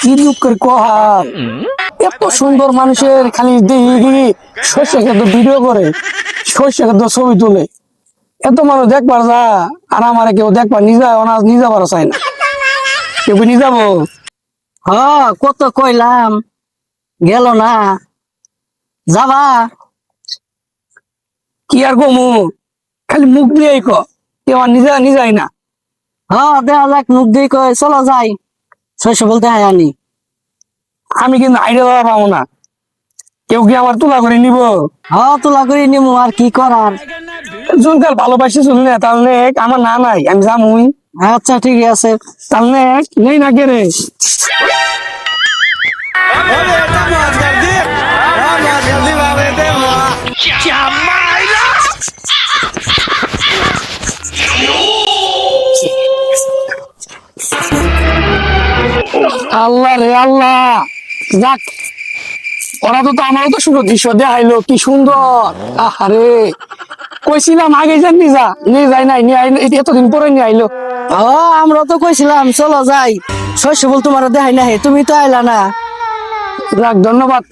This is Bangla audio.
কি দুঃখের কথা, এত সুন্দর মানুষের খালি দেখি শস্য খাদ্য ভিডিও করে, শস্য খাদ্য ছবি তুলে, এত মানুষ দেখবার যা, আর আমার কেউ দেখবার নিজা বারো চাই না, কেউ নিয়ে যাবো। কত কইলাম গেল না, যাবা? কি আর কমু, খালি মুখ দিয়েই কেউ আর নিজাই না। দেখা যাক, মুখ দিয়ে কয় চলো যাই, শস্য বলতে হয় আনি। আমি কিন্তু আইডিয়া দেওয়া পাবো না, কেউ কি আমার তুলা করে নিব? তোলা করে নিমু, আর কি করার। জুনকাল ভালোবাসি শুনি না, তাহলে আমার না নাই, আমি যামুই। আচ্ছা ঠিক আছে। তাহলে নেই না কে রে? আল্লাহ রে আল্লাহ, যাক, ওরা তো আমারও তো সুন্দর দৃশ্য দেখাইলো, কি সুন্দর। আহারে, কইছিলাম আগে যান নিয়ে যাই নাই, নিয়ে আইলো এতদিন পরে নিয়ে আইলো। আমরা তো কইছিলাম চলো যাই, শস্য বল তোমার দেখাই না, হে তুমি তো আইলা না। যাক, ধন্যবাদ।